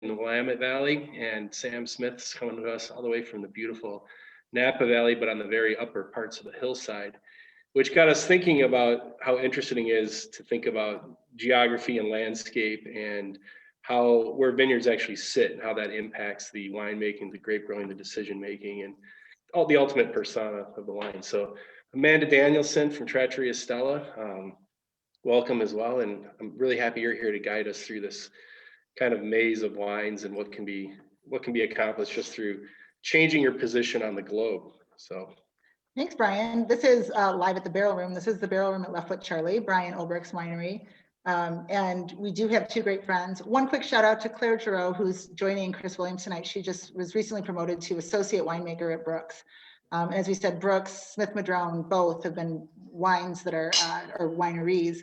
the Willamette Valley, and Sam Smith's coming to us all the way from the beautiful Napa Valley, but on the very upper parts of the hillside, which got us thinking about how interesting it is to think about geography and landscape and how where vineyards actually sit and how that impacts the winemaking, the grape growing, the decision making, and all the ultimate persona of the wine. So Amanda Danielson from Trattoria Stella, welcome as well. And I'm really happy you're here to guide us through this kind of maze of wines and what can be accomplished just through changing your position on the globe. So thanks, Bryan. This is live at the Barrel Room. This is the Barrel Room at Left Foot Charley, Bryan Ulbrich's winery. And we do have two great friends. One quick shout out to Claire Giroux, who's joining Chris Williams tonight. She just was recently promoted to associate winemaker at Brooks. As we said, Brooks, Smith-Madrone, both have been wines that are, or wineries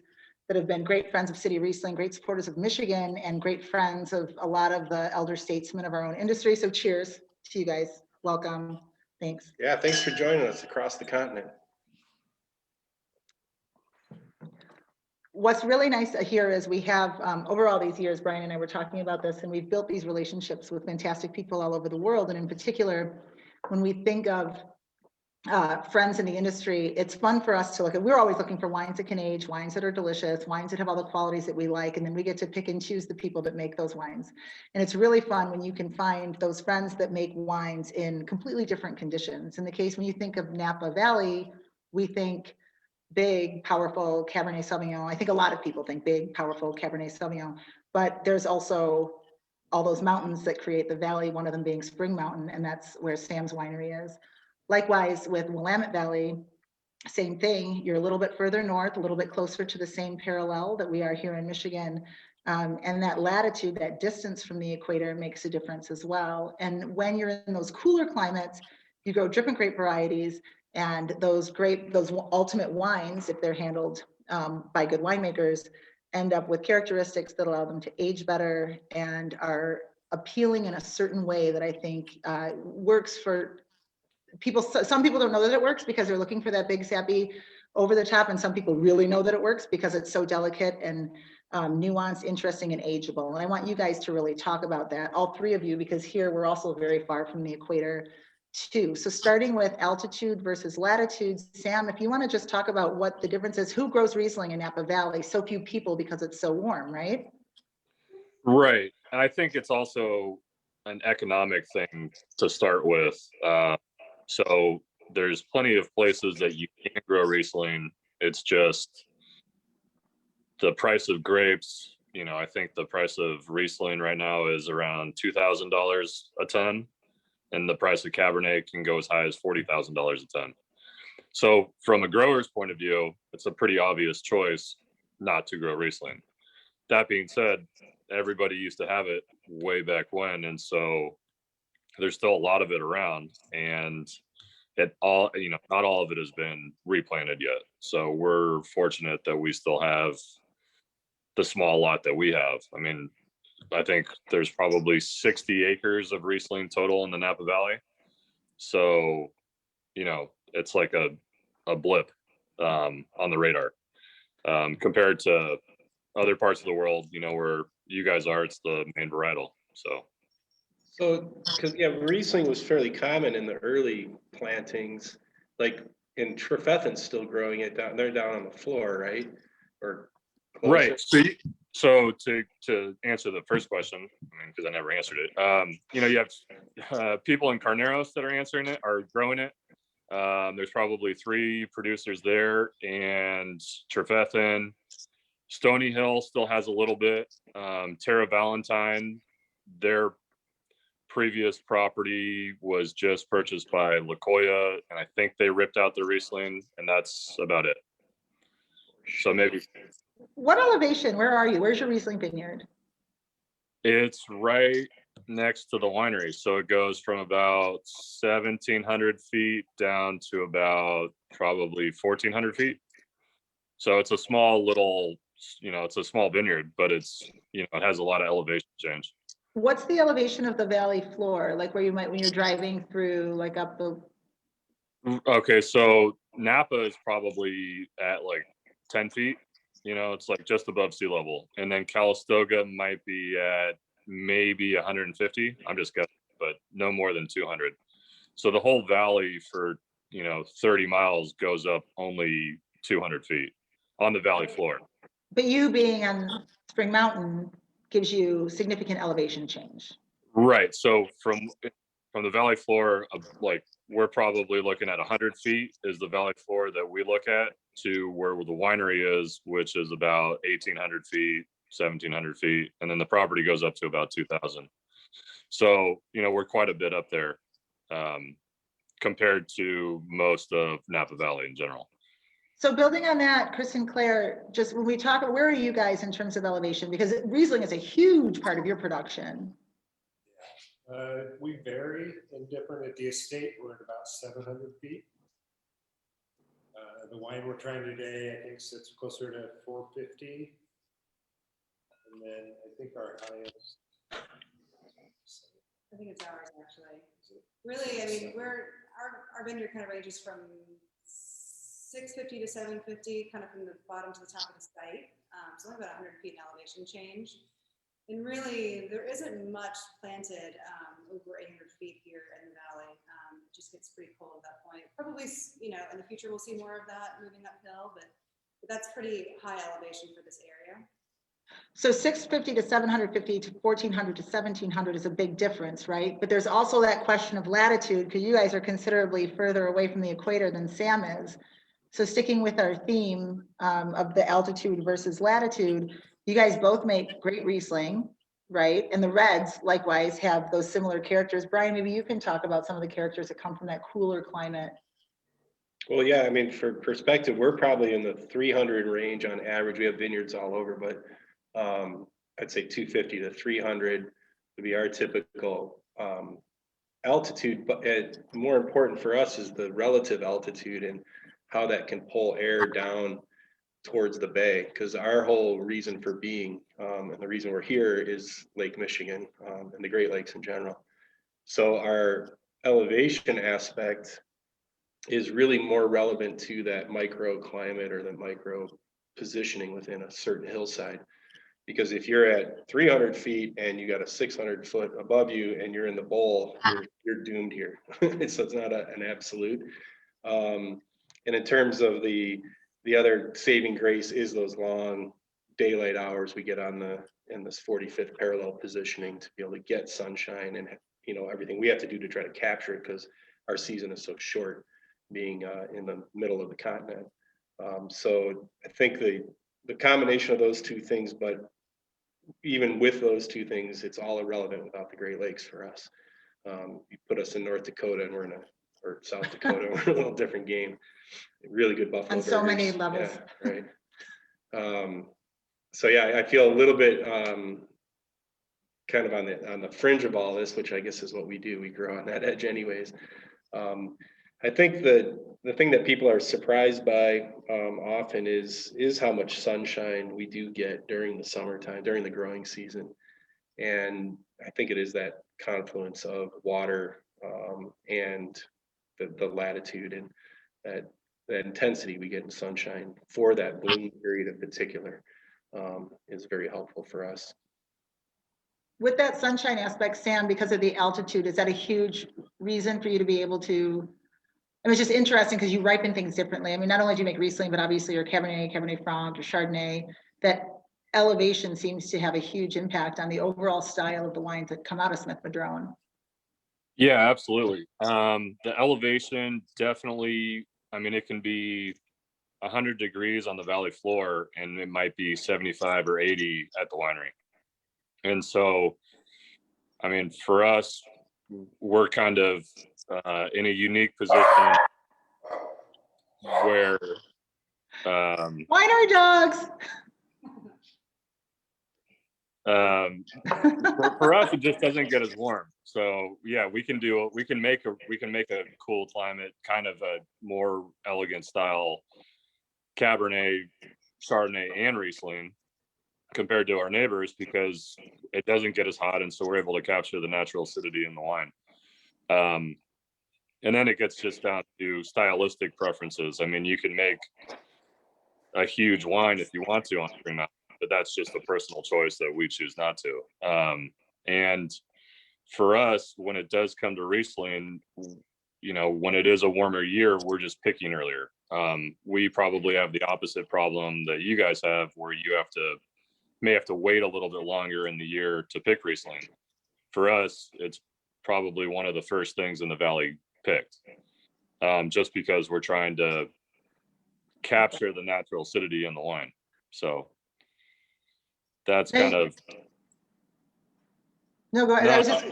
that have been great friends of City Riesling, great supporters of Michigan, and great friends of a lot of the elder statesmen of our own industry. So cheers to you guys. Welcome. Thanks. Yeah, thanks for joining us across the continent. What's really nice here is we have, over all these years, Bryan and I were talking about this, and we've built these relationships with fantastic people all over the world. And in particular, when we think of friends in the industry, it's fun for us to look at. We're always looking for wines that can age, wines that are delicious, wines that have all the qualities that we like, and then we get to pick and choose the people that make those wines. And it's really fun when you can find those friends that make wines in completely different conditions. In the case, when you think of Napa Valley, we think big, powerful Cabernet Sauvignon. I think a lot of people think big, powerful Cabernet Sauvignon, but there's also all those mountains that create the valley, one of them being Spring Mountain, and that's where Sam's winery is. Likewise with Willamette Valley, same thing. You're a little bit further north, a little bit closer to the same parallel that we are here in Michigan. And that latitude, that distance from the equator makes a difference as well. And when you're in those cooler climates, you grow different grape varieties, and those ultimate wines, if they're handled by good winemakers, end up with characteristics that allow them to age better and are appealing in a certain way that I think works for people. Some people don't know that it works because they're looking for that big, sappy, over the top, and some people really know that it works because it's so delicate and nuanced, interesting, and ageable. And I want you guys to really talk about that, all three of you, because here we're also very far from the equator too. So starting with altitude versus latitude, Sam, if you want to just talk about what the difference is. Who grows Riesling in Napa Valley? So few people because it's so warm, right? Right. I think it's also an economic thing to start with. So there's plenty of places that you can grow Riesling. It's just the price of grapes. You know, I think the price of Riesling right now is around $2,000 a ton, and the price of Cabernet can go as high as $40,000 a ton. So from a grower's point of view, it's a pretty obvious choice not to grow Riesling. That being said, everybody used to have it way back when, and so there's still a lot of it around, and it all, you know, not all of it has been replanted yet. So we're fortunate that we still have the small lot that we have. I mean, I think there's probably 60 acres of Riesling total in the Napa Valley. So, you know, it's like a blip on the radar compared to other parts of the world, you know, where you guys are, it's the main varietal. So, because yeah, Riesling was fairly common in the early plantings, like in Trefethen's still growing it down. They're down on the floor, right? Or closer. Right. So to answer the first question, I mean, because I never answered it, you know, you have people in Carneros that are growing it. There's probably 3 producers there, and Trefethen, Stony Hill still has a little bit. Terra Valentine, their previous property was just purchased by Lacoya, and I think they ripped out the Riesling, and that's about it. So maybe. What elevation? Where are you? Where's your Riesling vineyard? It's right next to the winery. So it goes from about 1,700 feet down to about probably 1,400 feet. So it's a small little, you know, it's a small vineyard, but it's, you know, it has a lot of elevation change. What's the elevation of the valley floor? Like where you might, when you're driving through, like up the. Okay, so Napa is probably at like 10 feet. You know, it's like just above sea level. And then Calistoga might be at maybe 150. I'm just guessing, but no more than 200. So the whole valley for, 30 miles goes up only 200 feet on the valley floor. But you being on Spring Mountain gives you significant elevation change. Right. So from the valley floor, like we're probably looking at 100 feet is the valley floor that we look at, to where the winery is, which is about 1,800 feet, 1,700 feet. And then the property goes up to about 2,000. So, we're quite a bit up there compared to most of Napa Valley in general. So building on that, Chris and Claire, just when we talk, where are you guys in terms of elevation? Because Riesling is a huge part of your production. We vary in different, at the estate, we're at about 700 feet. The wine we're trying today, I think, sits closer to 450. And then I think our highest. I think it's ours, actually. Really, I mean, our vineyard kind of ranges from 650 to 750, kind of from the bottom to the top of the site. So only about 100 feet in elevation change. And really, there isn't much planted over 800 feet here in the valley. It just gets pretty cold at that point. Probably, in the future, we'll see more of that moving uphill, but that's pretty high elevation for this area. So 650 to 750 to 1,400 to 1,700 is a big difference, right? But there's also that question of latitude, because you guys are considerably further away from the equator than Sam is. So sticking with our theme of the altitude versus latitude, you guys both make great Riesling, right? And the reds likewise have those similar characters. Bryan, maybe you can talk about some of the characters that come from that cooler climate. Well, yeah, I mean, for perspective, we're probably in the 300 range on average. We have vineyards all over, but I'd say 250 to 300 would be our typical altitude. But more important for us is the relative altitude and how that can pull air down towards the bay, because our whole reason for being and the reason we're here is Lake Michigan and the Great Lakes in general. So our elevation aspect is really more relevant to that microclimate or the micro positioning within a certain hillside. Because if you're at 300 feet and you got a 600 foot above you and you're in the bowl, you're doomed here. So it's not an absolute. And in terms of the other saving grace is those long daylight hours we get in this 45th parallel positioning to be able to get sunshine and everything we have to do to try to capture it, because our season is so short, being in the middle of the continent. So I think the combination of those two things, but even with those two things, it's all irrelevant without the Great Lakes for us. You put us in North Dakota and or South Dakota, we're a little different game. Really good buffalo On so burgers. many levels. Yeah, right. So yeah, I feel a little bit kind of on the fringe of all this, which I guess is what we do. We grow on that edge anyways. I think the thing that people are surprised by often is how much sunshine we do get during the summertime, during the growing season. And I think it is that confluence of water and the latitude and that intensity we get in sunshine for that bloom period in particular is very helpful for us. With that sunshine aspect, Sam, because of the altitude, is that a huge reason for you to be able to? It was just interesting because you ripen things differently. I mean, not only do you make Riesling, but obviously your Cabernet Franc, your Chardonnay. That elevation seems to have a huge impact on the overall style of the wines that come out of Smith-Madrone. Yeah, absolutely. The elevation definitely, I mean, it can be 100 degrees on the valley floor and it might be 75 or 80 at the winery. And so, I mean, for us, we're kind of in a unique position where Winery dogs. for us, it just doesn't get as warm. So yeah, we can make a cool climate, kind of a more elegant style Cabernet, Chardonnay, and Riesling compared to our neighbors, because it doesn't get as hot, and so we're able to capture the natural acidity in the wine. And then it gets just down to stylistic preferences. I mean, you can make a huge wine if you want to on Spring Mountain, but that's just a personal choice that we choose not to. And for us, when it does come to Riesling, you know, when it is a warmer year, we're just picking earlier. We probably have the opposite problem that you guys have, where you may have to wait a little bit longer in the year to pick Riesling. For us, it's probably one of the first things in the valley picked, just because we're trying to capture the natural acidity in the wine. So that's kind of. No, go ahead. No, I was just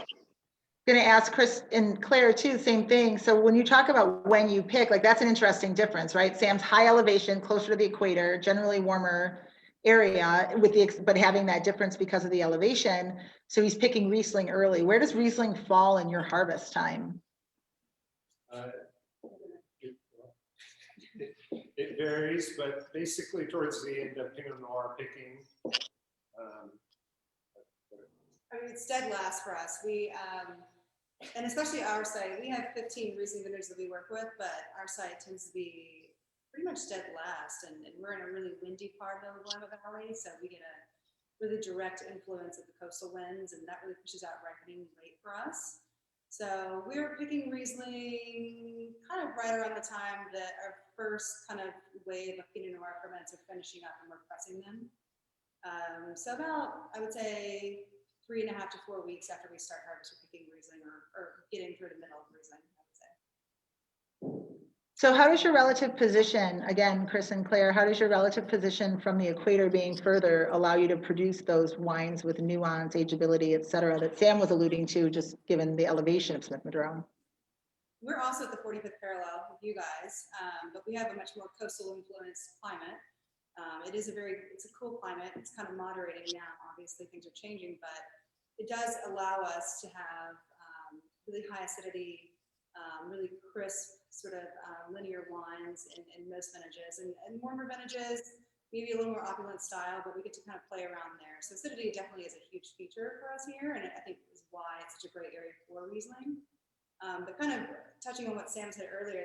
going to ask Chris and Claire too, same thing. So when you talk about when you pick, like that's an interesting difference, right? Sam's high elevation, closer to the equator, generally warmer area with but having that difference because of the elevation. So he's picking Riesling early. Where does Riesling fall in your harvest time? It varies, but basically towards the end of Pinot Noir picking. I mean, it's dead last for us. We, and especially our site, we have 15 Riesling vineyards that we work with, but our site tends to be pretty much dead last. And we're in a really windy part of the Willamette Valley, so we get a really direct influence of the coastal winds, and that really pushes out ripening late for us. So we were picking Riesling kind of right around the time that our first kind of wave of Pinot Noir ferments are finishing up and we're pressing them. So about, I would say, 3.5 to 4 weeks after we start harvest, we're picking Riesling or getting through the middle of Riesling, I would say. So how does your relative position, again, Chris and Claire, how does your relative position from the equator being further allow you to produce those wines with nuance, ageability, et cetera, that Sam was alluding to, just given the elevation of Smith-Madrone? We're also at the 45th parallel with you guys, but we have a much more coastal influenced climate. It's a cool climate. It's kind of moderating now. Obviously things are changing, but it does allow us to have really high acidity, really crisp sort of linear wines in most vintages, and warmer vintages, maybe a little more opulent style, but we get to kind of play around there. So acidity definitely is a huge feature for us here, and I think is why it's such a great area for Riesling. But kind of touching on what Sam said earlier,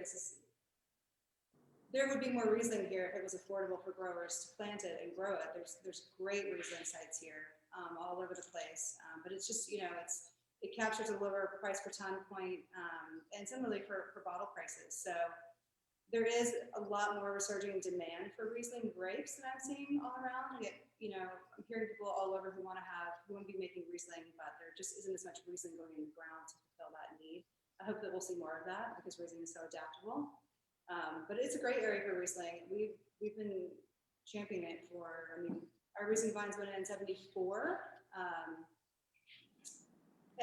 there would be more Riesling here if it was affordable for growers to plant it and grow it. There's great Riesling sites here all over the place, but it's just, it captures a lower price per ton point, and similarly for bottle prices. So there is a lot more resurging demand for Riesling grapes that I'm seeing all around. I'm hearing people all over who want to be making Riesling, but there just isn't as much Riesling going in the ground to fulfill that need. I hope that we'll see more of that because Riesling is so adaptable. But it's a great area for Riesling. We've been championing it our Riesling vines went in 74.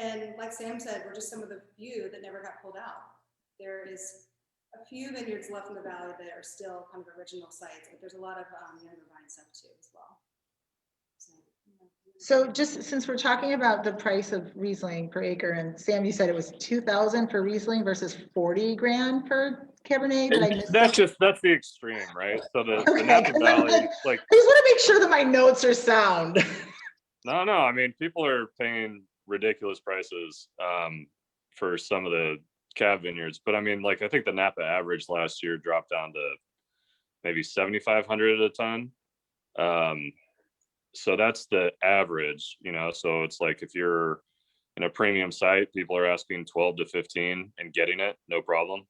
And like Sam said, we're just some of the few that never got pulled out. There is a few vineyards left in the valley that are still kind of original sites, but there's a lot of younger vine stuff too as well. So just since we're talking about the price of Riesling per acre, and Sam, you said it was 2,000 for Riesling versus 40 grand for Cabernet. Did I miss that's the extreme, right? So the Okay, Napa 'cause Valley, I just want to make sure that my notes are sound. No, I mean, people are paying ridiculous prices for some of the cab vineyards, but I mean, like, I think the Napa average last year dropped down to maybe 7,500 a ton. So that's the average, so it's like if you're in a premium site, people are asking 12 to 15 and getting it, no problem.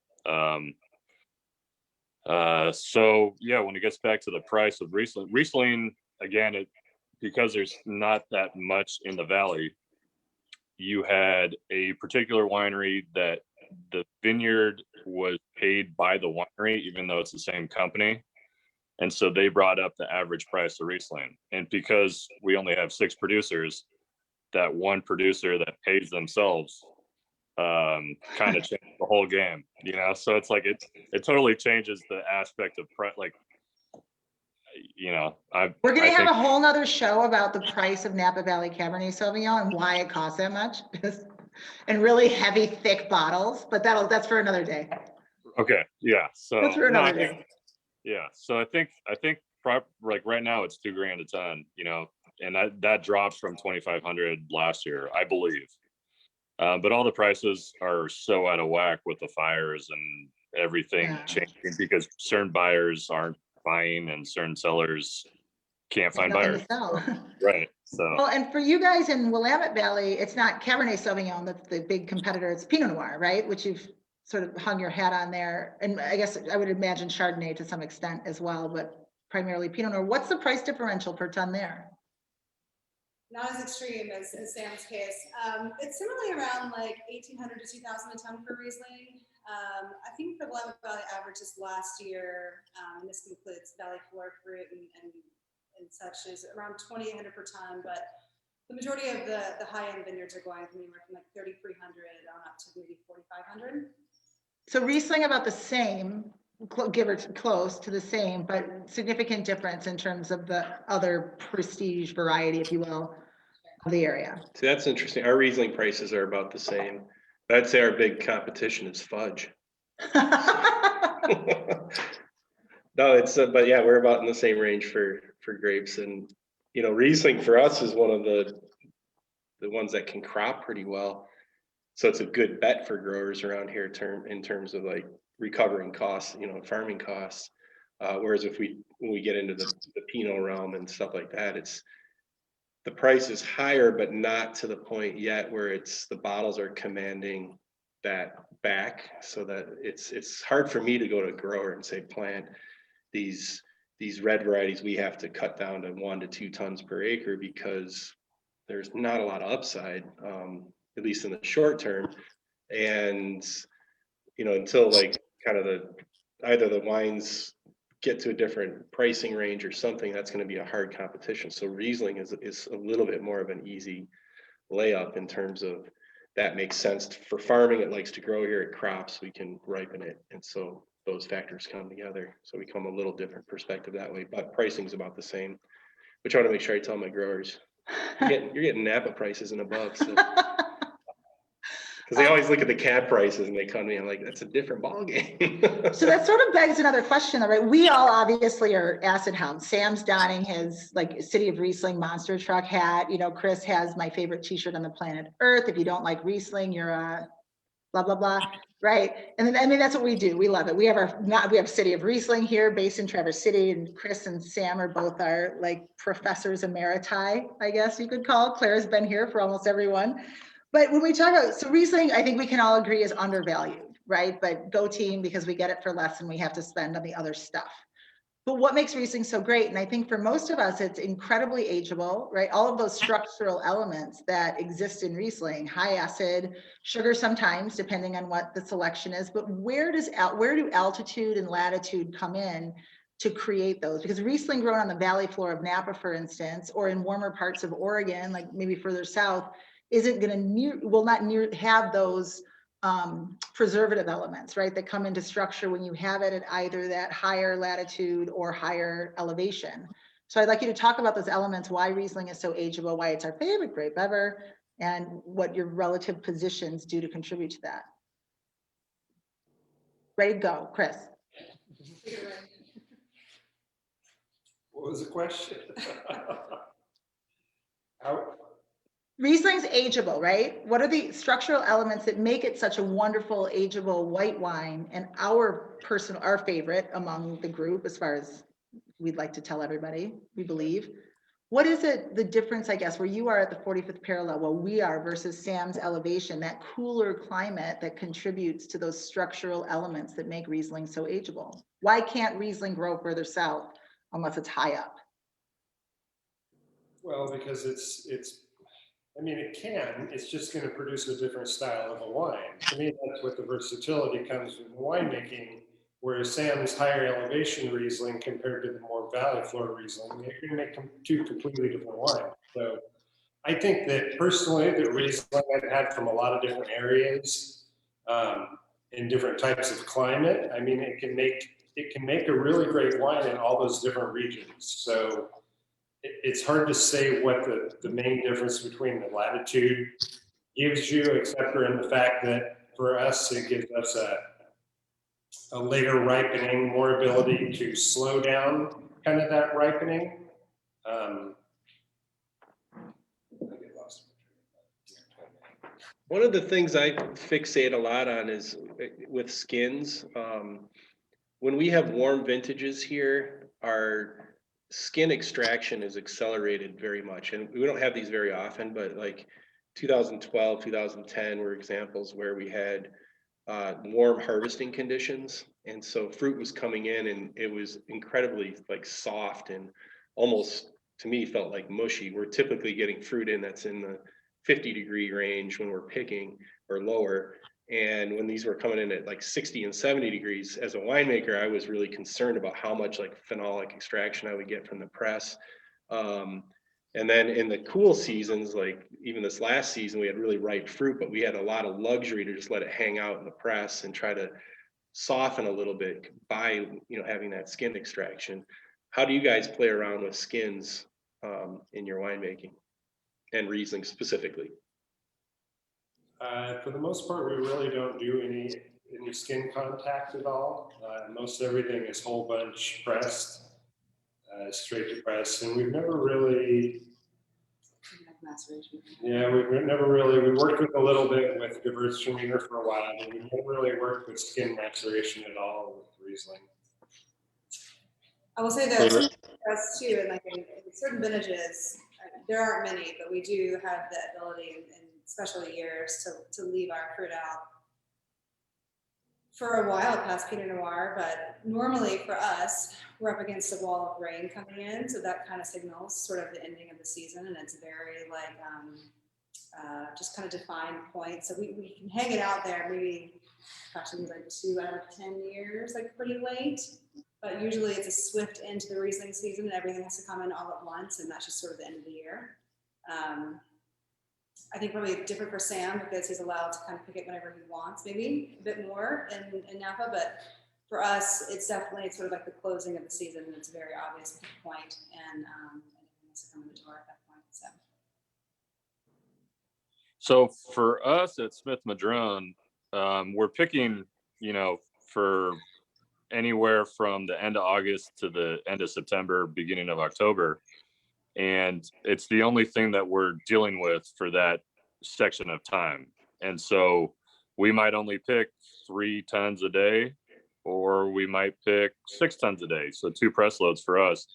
So yeah, when it gets back to the price of Riesling, again, because there's not that much in the valley, you had a particular winery that the vineyard was paid by the winery, even though it's the same company. And so they brought up the average price of Riesling. And because we only have 6 producers, that one producer that pays themselves kind of changed the whole game, So it's like it totally changes the aspect of price. Like, We're going to have a whole nother show about the price of Napa Valley Cabernet Sauvignon and why it costs that much, and really heavy, thick bottles. But that's for another day. Okay, yeah. So That's for another day. Yeah, so I think like right now it's $2,000 a ton, and that drops from 2,500 last year, I believe. But all the prices are so out of whack with the fires and everything changing because certain buyers aren't buying and certain sellers can't find Nothing buyers. to sell. Right. So Well, and for you guys in Willamette Valley, it's not Cabernet Sauvignon that's the big competitor, it's Pinot Noir, right? Which you've sort of hung your hat on there. And I guess I would imagine Chardonnay to some extent as well, but primarily Pinot Noir. What's the price differential per ton there? Not as extreme as Sam's case. It's similarly around like 1,800 to 2,000 a ton for Riesling. I think the Willamette Valley average this last year, and this includes valley floor fruit and such, is around 2,800 per ton, but the majority of the high-end vineyards are going from anywhere from like 3,300 on up to maybe 4,500. So Riesling about the same, give or close to the same, but significant difference in terms of the other prestige variety, if you will, of the area. See, that's interesting. Our Riesling prices are about the same. I'd say our big competition is fudge. No, it's but yeah, we're about in the same range for grapes, and you know, Riesling for us is one of the ones that can crop pretty well. So it's a good bet for growers around here in terms of like recovering costs, you know, farming costs. Whereas when we get into the Pinot realm and stuff like that, the price is higher, but not to the point yet where the bottles are commanding that back, so that it's hard for me to go to a grower and say, plant these red varieties, we have to cut down to 1 to 2 tons per acre, because there's not a lot of upside, at least in the short term. And, you know, until like kind of either the wines get to a different pricing range or something, that's going to be a hard competition. So Riesling is a little bit more of an easy layup in terms of that makes sense for farming. It likes to grow here, it crops, we can ripen it. And so those factors come together. So we come a little different perspective that way, but pricing is about the same, which I want to make sure I tell my growers. You're getting Napa prices and above. So. Because they always look at the cab prices and they come to me, I'm like, that's a different ballgame. So that sort of begs another question, right? We all obviously are acid hounds. Sam's donning his like City of Riesling monster truck hat. You know, Chris has my favorite t-shirt on the planet Earth. If you don't like Riesling, you're a blah, blah, blah, right? And then, I mean, that's what we do. We love it. We have City of Riesling here based in Traverse City, and Chris and Sam are both our like professors emeriti, I guess you could call. Claire's been here for almost everyone. But when we talk about, so Riesling, I think we can all agree is undervalued, right? But go team, because we get it for less than we have to spend on the other stuff. But what makes Riesling so great? And I think for most of us, it's incredibly ageable, right? All of those structural elements that exist in Riesling, high acid, sugar sometimes, depending on what the selection is. But where do altitude and latitude come in to create those? Because Riesling grown on the valley floor of Napa, for instance, or in warmer parts of Oregon, like maybe further south, isn't going to have those preservative elements, right, that come into structure when you have it at either that higher latitude or higher elevation. So I'd like you to talk about those elements, why Riesling is so ageable, why it's our favorite grape ever, and what your relative positions do to contribute to that. Ready to go, Chris. What was the question? Riesling's ageable, right? What are the structural elements that make it such a wonderful ageable white wine, and our favorite among the group, as far as we'd like to tell everybody, we believe. What is it, the difference, I guess, where you are at the 45th parallel, where we are, versus Sam's elevation, that cooler climate that contributes to those structural elements that make Riesling so ageable? Why can't Riesling grow further south unless it's high up? Well, because I mean, it can, it's just going to produce a different style of a wine. To me, that's what the versatility comes with winemaking, whereas Sam's higher elevation Riesling compared to the more valley floor Riesling, you're going to make two completely different wines. So I think that personally, the Riesling I've had from a lot of different areas in different types of climate, I mean, it can make a really great wine in all those different regions. So it's hard to say what the main difference between the latitude gives you, except for in the fact that for us, it gives us a later ripening, more ability to slow down kind of that ripening. One of the things I fixate a lot on is with skins. When we have warm vintages here, our skin extraction is accelerated very much, and we don't have these very often, but like 2012, 2010 were examples where we had warm harvesting conditions, and so fruit was coming in and it was incredibly like soft and almost, to me, felt like mushy. We're typically getting fruit in that's in the 50-degree range when we're picking, or lower. And when these were coming in at like 60 and 70 degrees, as a winemaker, I was really concerned about how much like phenolic extraction I would get from the press. And then in the cool seasons, like even this last season, we had really ripe fruit, but we had a lot of luxury to just let it hang out in the press and try to soften a little bit by, having that skin extraction. How do you guys play around with skins in your winemaking and Riesling specifically? For the most part, we really don't do any skin contact at all. Most everything is whole bunch pressed, straight to press, and we've never really. Maceration. Yeah, we worked with a little bit with Gewürztraminer for a while, but we never really worked with skin maceration at all with Riesling. I will say that for us too, and like in certain vintages, there aren't many, but we do have the ability in special years to leave our fruit out for a while past Pinot Noir. But normally for us, we're up against a wall of rain coming in, so that kind of signals sort of the ending of the season, and it's very like just kind of defined point. So we can hang it out there maybe, gosh, maybe like 2 out of 10 years, like pretty late. But usually it's a swift end to the Riesling season, and everything has to come in all at once, and that's just sort of the end of the year. I think probably different for Sam because he's allowed to kind of pick it whenever he wants, maybe a bit more in Napa. But for us, it's definitely sort of like the closing of the season, and it's a very obvious point, and everything has to come in the door at that point. So for us at Smith-Madrone, we're picking, for anywhere from the end of August to the end of September, beginning of October. And it's the only thing that we're dealing with for that section of time. And so we might only pick 3 tons a day, or we might pick 6 tons a day. So 2 press loads for us.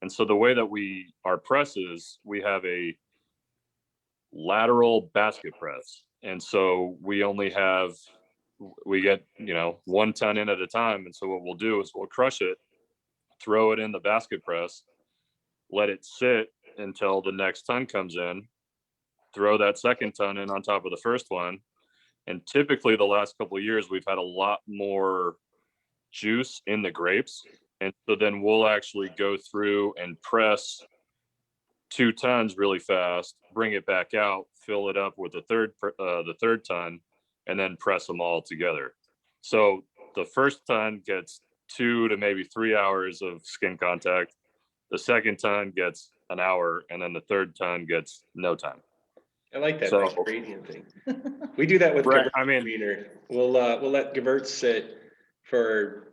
And so the way that our presses, we have a lateral basket press. And so we get, 1 ton in at a time. And so what we'll do is we'll crush it, throw it in the basket press, let it sit until the next ton comes in, throw that second ton in on top of the first one. And typically the last couple of years, we've had a lot more juice in the grapes. And so then we'll actually go through and press 2 tons really fast, bring it back out, fill it up with the third ton, and then press them all together. So the first ton gets 2 to maybe 3 hours of skin contact. The second ton gets an hour, and then the third ton gets no time. I like that So- gradient thing. We do that with Right, Gewürztraminer. We'll let Gewürz sit for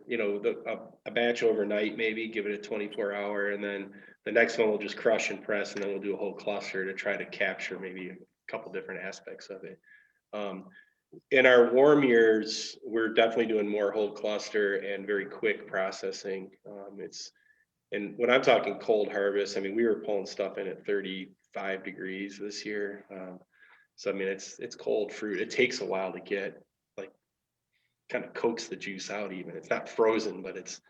a batch overnight, maybe give it a 24-hour, and then the next one we'll just crush and press, and then we'll do a whole cluster to try to capture maybe a couple different aspects of it. In our warm years, we're definitely doing more whole cluster and very quick processing. And when I'm talking cold harvest, I mean, we were pulling stuff in at 35 degrees this year. So, I mean, it's cold fruit. It takes a while to get, like, kind of coax the juice out even. It's not frozen, but it's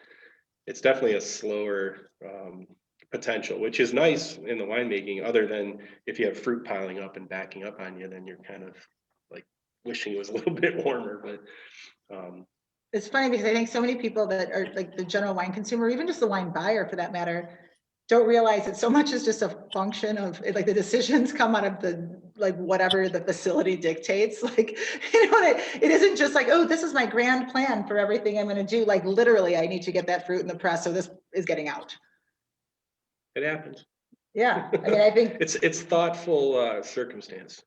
definitely a slower potential, which is nice in the winemaking, other than if you have fruit piling up and backing up on you, then you're kind of like wishing it was a little bit warmer, but It's funny because I think so many people that are like the general wine consumer, or even just the wine buyer for that matter, don't realize that so much is just a function of like the decisions come out of the like whatever the facility dictates. Like, it isn't just like, oh, this is my grand plan for everything I'm going to do. Like literally, I need to get that fruit in the press, so this is getting out. it happens. Yeah, I mean, I think It's thoughtful circumstance,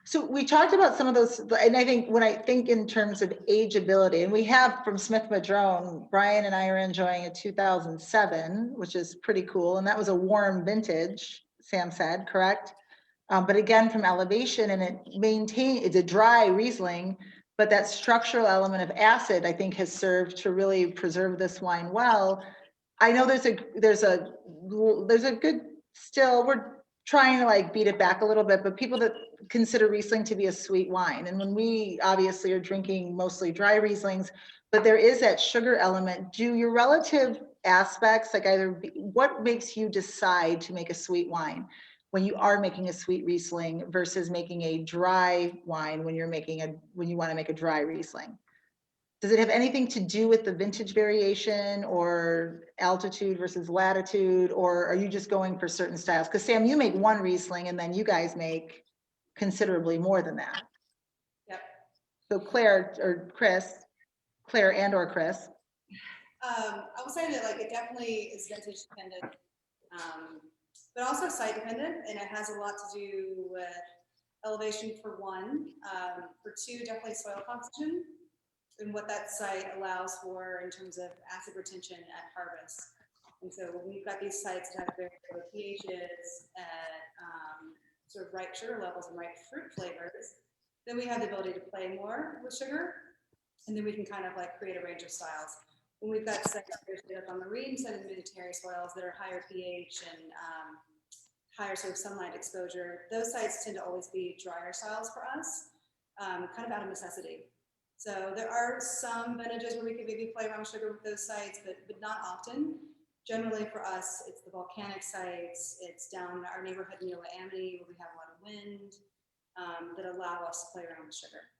so. We talked about some of those, and I think when I think in terms of ageability, and we have from Smith-Madrone, Bryan and I are enjoying a 2007, which is pretty cool, and that was a warm vintage. Sam said, correct? But again, from elevation, and it's a dry Riesling, but that structural element of acid, I think, has served to really preserve this wine well. I know there's a good, still, we're trying to like beat it back a little bit, but people that consider Riesling to be a sweet wine. And when we obviously are drinking mostly dry Rieslings, but there is that sugar element. Do your relative aspects, like what makes you decide to make a sweet wine when you are making a sweet Riesling versus making a dry wine when you want to make a dry Riesling? Does it have anything to do with the vintage variation or altitude versus latitude, or are you just going for certain styles? Because Sam, you make one Riesling and then you guys make considerably more than that. Yep. So Claire and or Chris. I will say that like it definitely is vintage dependent, but also site dependent, and it has a lot to do with elevation for one, for two, definitely soil composition, and what that site allows for in terms of acid retention at harvest. And so when we've got these sites that have very low pHs at sort of right sugar levels and right fruit flavors, then we have the ability to play more with sugar, and then we can kind of like create a range of styles. When we've got sites up on marine and unitary soils that are higher pH and higher sort of sunlight exposure, those sites tend to always be drier styles for us, kind of out of necessity. So there are some vintages where we could maybe play around with sugar with those sites, but not often. Generally for us, it's the volcanic sites, it's down in our neighborhood near Amity where we have a lot of wind that allow us to play around with sugar.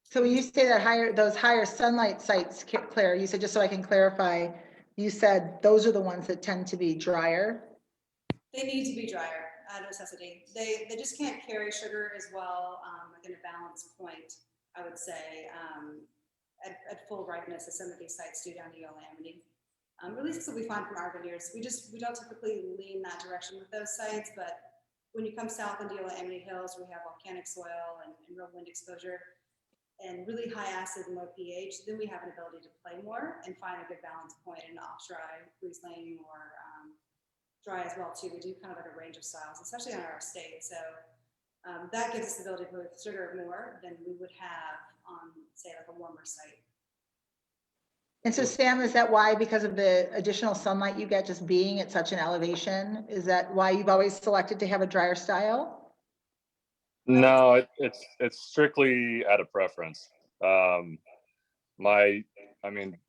So when you say that those higher sunlight sites, Claire, you said, just so I can clarify, you said those are the ones that tend to be drier? They need to be drier out of necessity. They just can't carry sugar as well, like in a balanced point, I would say, at full ripeness as some of these sites do down near Amity. At least that's what we find from our vineyards. We don't typically lean that direction with those sites, but when you come south into the Amity Hills, we have volcanic soil and real wind exposure and really high acid and low pH, then we have an ability to play more and find a good balance point in off-dry Riesling or dry as well too. We do kind of like a range of styles, especially on our estate. So that gives us the ability to play with sugar more than we would have on, say, like a warmer site. And so Sam, is that why, because of the additional sunlight you get just being at such an elevation, is that why you've always selected to have a drier style? No, it's strictly out of preference.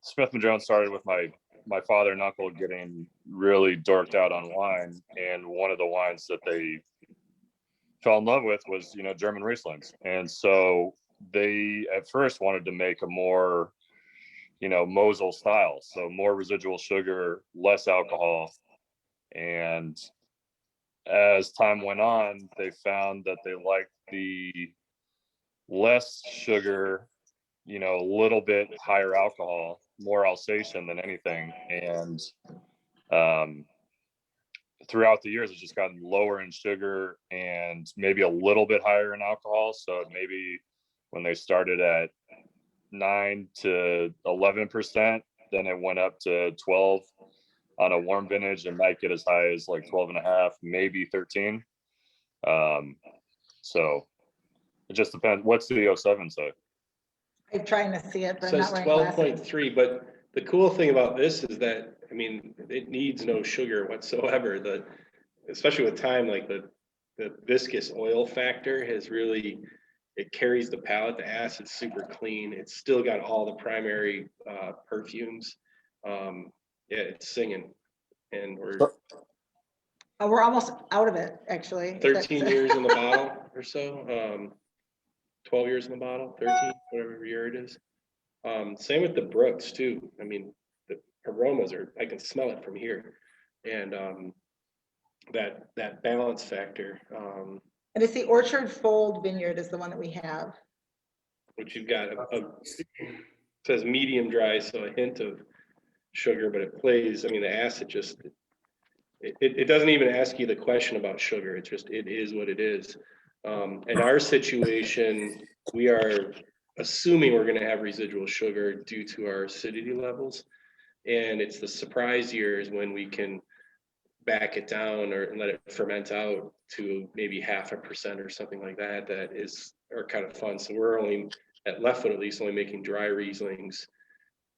Smith-Madrone started with my father and uncle getting really dorked out on wine, and one of the wines that they fell in love with was, German Rieslings. And so they at first wanted to make a more, Mosel style, so more residual sugar, less alcohol. And as time went on, they found that they liked the less sugar, a little bit higher alcohol, more Alsatian than anything. And throughout the years, it's just gotten lower in sugar and maybe a little bit higher in alcohol. So maybe when they started at 9 to 11%, then it went up to 12 on a warm vintage, and might get as high as like 12.5, maybe 13. So it just depends. What's the 07 say? I'm trying to see it, but So I'm it's not wearing glasses. 12.3, but the cool thing about this is that, it needs no sugar whatsoever. Especially with time, like the viscous oil factor has really, it carries the palate. The acid's super clean. It's still got all the primary perfumes. Yeah, it's singing, and we're We're almost out of it, actually. 13 years in the bottle or so. 12 years in the bottle, 13, whatever year it is. Same with the Brooks too. The aromas I can smell it from here. And that balance factor, And it's the Orchard Fold Vineyard is the one that we have. which you've got says medium dry, so a hint of sugar, but it plays, the acid just, it doesn't even ask you the question about sugar. It is what it is. In our situation, we are assuming we're going to have residual sugar due to our acidity levels. And it's the surprise years when we can back it down and let it ferment out to maybe 0.5% or something like that. Are kind of fun. So we're only at Leftfoot, at least, only making dry Rieslings,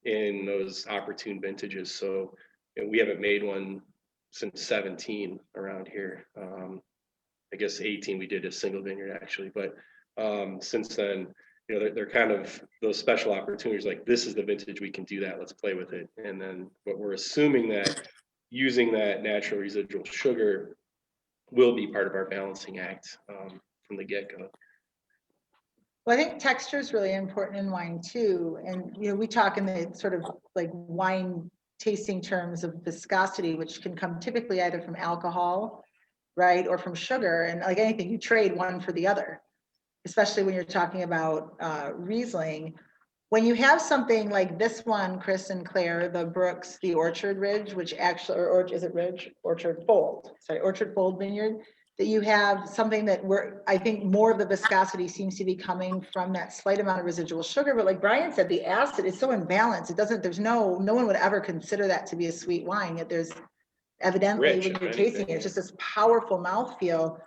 in those opportune vintages. So we haven't made one since 17 around here. I guess 18 we did a single vineyard actually, but since then, they're kind of those special opportunities, like this is the vintage we can do that, let's play with it. And then, but we're assuming that using that natural residual sugar will be part of our balancing act from the get-go. Well, I think texture is really important in wine too. And, we talk in the sort of like wine tasting terms of viscosity, which can come typically either from alcohol, right, or from sugar. And like anything, you trade one for the other, especially when you're talking about Riesling. When you have something like this one, Chris and Claire, the Brooks, the Orchard Ridge, which actually, or is it Ridge? Orchard Fold Vineyard, that you have something that I think more of the viscosity seems to be coming from that slight amount of residual sugar. But like Bryan said, the acid is so imbalanced. No one would ever consider that to be a sweet wine. Yet there's evidently, Rich, when you're if tasting anything, it, it's just this powerful mouthfeel.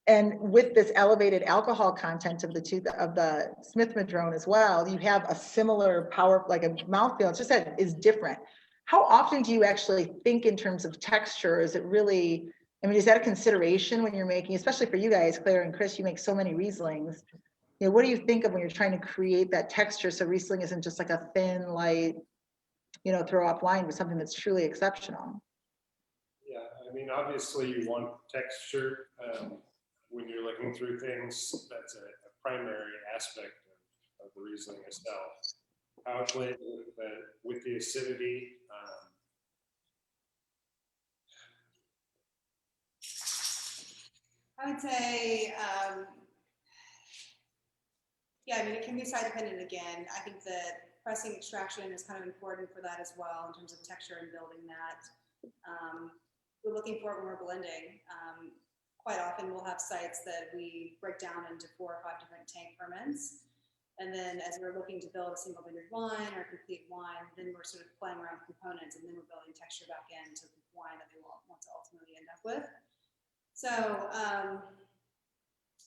And with this elevated alcohol content of the Smith-Madrone as well, you have a similar power, like a mouthfeel. It's just that is different. How often do you actually think in terms of texture? Is it really, is that a consideration when you're making, especially for you guys, Claire and Chris, you make so many Rieslings. What do you think of when you're trying to create that texture so Riesling isn't just like a thin, light, throw off wine, but something that's truly exceptional? Yeah, obviously you want texture. When you're looking through things, that's a primary aspect of the Riesling itself. How it plays with the acidity. I would say, it can be side dependent again. I think that pressing extraction is kind of important for that as well in terms of texture and building that. We're looking for it when we're blending. Quite often we'll have sites that we break down into 4 or 5 different tank ferments. And then as we're looking to build a single vineyard wine or a complete wine, then we're sort of playing around with components and then we're building texture back into the wine that they want to ultimately end up with. So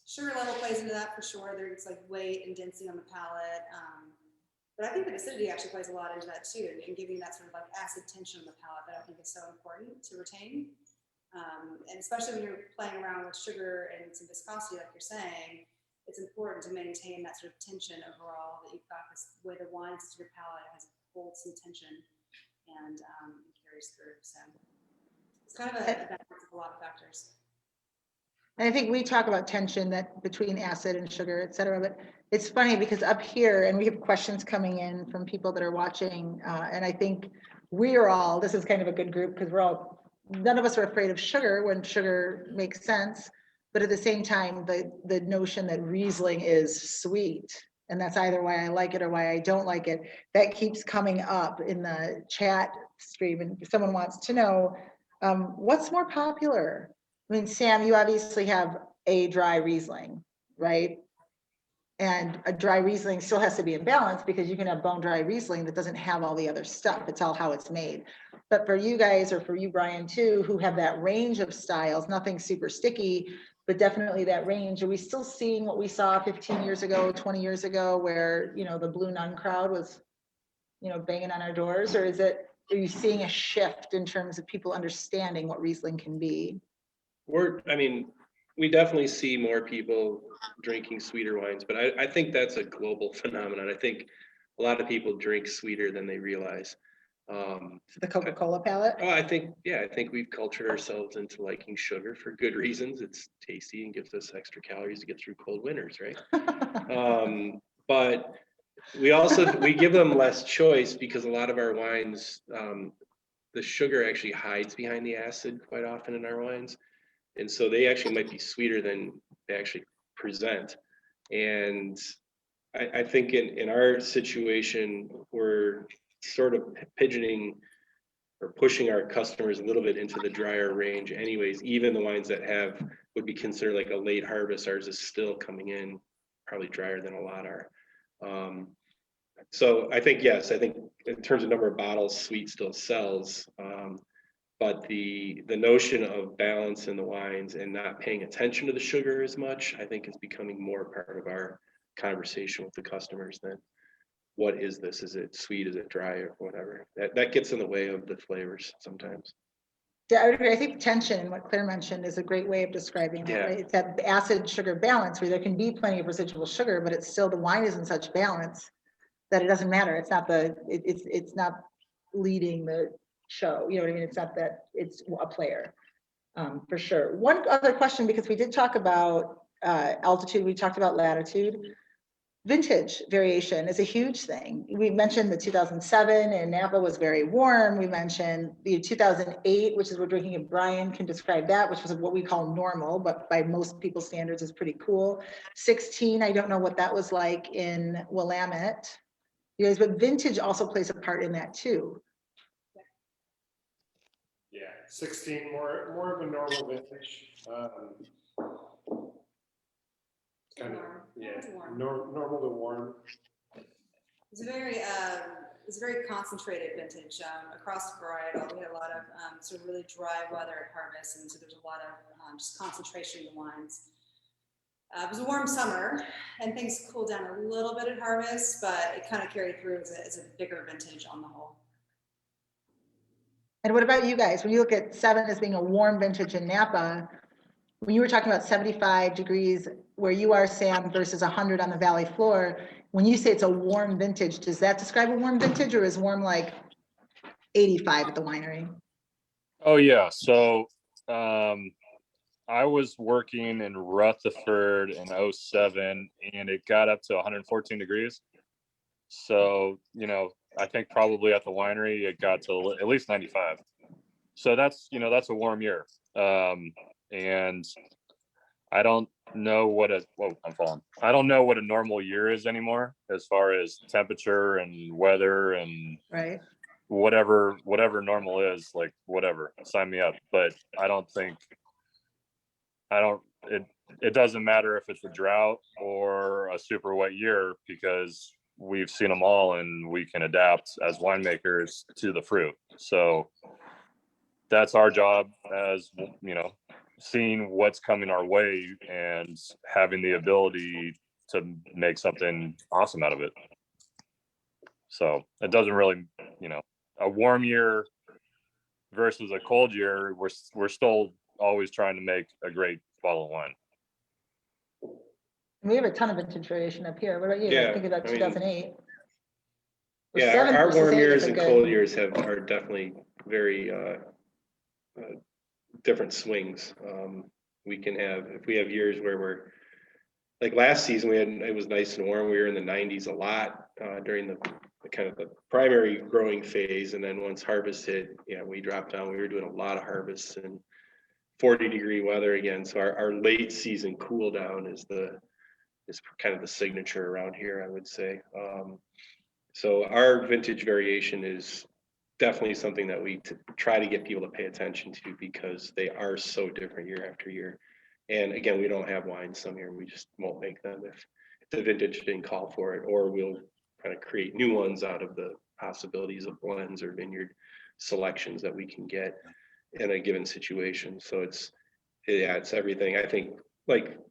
sugar level plays into that for sure. There's like weight and density on the palate. But I think the acidity actually plays a lot into that too, and giving that sort of like acid tension on the palate that I think is so important to retain. And especially when you're playing around with sugar and some viscosity, like you're saying, it's important to maintain that sort of tension overall, that you've got this way the wine sits to your palate, it has holds some tension and carries through. So it's kind of a balance of a lot of factors. And I think we talk about tension that between acid and sugar, et cetera, but it's funny because up here, and we have questions coming in from people that are watching, and I think this is kind of a good group because none of us are afraid of sugar when sugar makes sense, but at the same time, the notion that Riesling is sweet, and that's either why I like it or why I don't like it, that keeps coming up in the chat stream, and someone wants to know, what's more popular? Sam, you obviously have a dry Riesling, right? And a dry Riesling still has to be in balance because you can have bone dry Riesling that doesn't have all the other stuff. It's all how it's made. But for you guys, or for you, Bryan, too, who have that range of styles, nothing super sticky, but definitely that range, are we still seeing what we saw 15 years ago, 20 years ago, where, the Blue Nun crowd was, banging on our doors? Or are you seeing a shift in terms of people understanding what Riesling can be? We definitely see more people drinking sweeter wines, but I think that's a global phenomenon. I think a lot of people drink sweeter than they realize. The Coca-Cola palate? Oh, I think we've cultured ourselves into liking sugar for good reasons. It's tasty and gives us extra calories to get through cold winters, right? But we give them less choice because a lot of our wines, the sugar actually hides behind the acid quite often in our wines. And so they actually might be sweeter than they actually present. And I think in our situation, we're sort of pigeoning or pushing our customers a little bit into the drier range anyways. Even the wines that would be considered like a late harvest, ours is still coming in probably drier than a lot are. So I think, yes, in terms of number of bottles, sweet still sells. But the notion of balance in the wines and not paying attention to the sugar as much, I think is becoming more part of our conversation with the customers then. what is this? Is it sweet? Is it dry or whatever? That gets in the way of the flavors sometimes. Yeah, I would agree. I think tension, what Claire mentioned, is a great way of describing that, Yeah. right? It's that acid sugar balance where there can be plenty of residual sugar, but it's still, the wine is in such balance that it doesn't matter. It's not it's not leading the show. You know what I mean? It's not that it's a player, for sure. One other question, because we did talk about altitude, we talked about latitude. Vintage variation is a huge thing. We mentioned the 2007 and Napa was very warm. We mentioned the 2008, which is we're drinking, and Bryan can describe that, which was what we call normal, but by most people's standards is pretty cool. 16, I don't know what that was like in Willamette. You guys, but vintage also plays a part in that too. Yeah, 16, more of a normal vintage. Kind of, Warm. yeah, It's warm. normal to warm. It's a very concentrated vintage across the varietal. We had a lot of sort of really dry weather at harvest, and so there's a lot of just concentration in the wines. It was a warm summer, and things cooled down a little bit at harvest, but it kind of carried through as a bigger vintage on the whole. And what about you guys? When you look at 7 as being a warm vintage in Napa, when you were talking about 75 degrees where you are, Sam, versus 100 on the valley floor, when you say it's a warm vintage, does that describe a warm vintage, or is warm like 85 at the winery? Oh yeah. So I was working in Rutherford in 07 and it got up to 114 degrees. So, I think probably at the winery it got to at least 95. So that's a warm year. And I don't know what I don't know what a normal year is anymore as far as temperature and weather and Right. whatever normal is, like whatever, sign me up. But it doesn't matter if it's a drought or a super wet year because we've seen them all and we can adapt as winemakers to the fruit. So that's our job, as seeing what's coming our way and having the ability to make something awesome out of it. So it doesn't really, a warm year versus a cold year, we're still always trying to make a great bottle of wine. We have a ton of vintage variation up here. What about you? Yeah, I think about I mean, 2008. Yeah, 7 our versus warm 8 years is a and good- cold years are definitely very different swings. We can have, if we have years where we're, like last season, it was nice and warm. We were in the 90s a lot during the kind of the primary growing phase. And then once harvest hit, we dropped down. We were doing a lot of harvests and 40-degree weather again. So our late season cool down is kind of the signature around here, I would say. So our vintage variation is definitely something that we try to get people to pay attention to because they are so different year after year. And again, we don't have wines some year. We just won't make them if the vintage didn't call for it, or we'll kind of create new ones out of the possibilities of blends or vineyard selections that we can get in a given situation. So it's everything. I think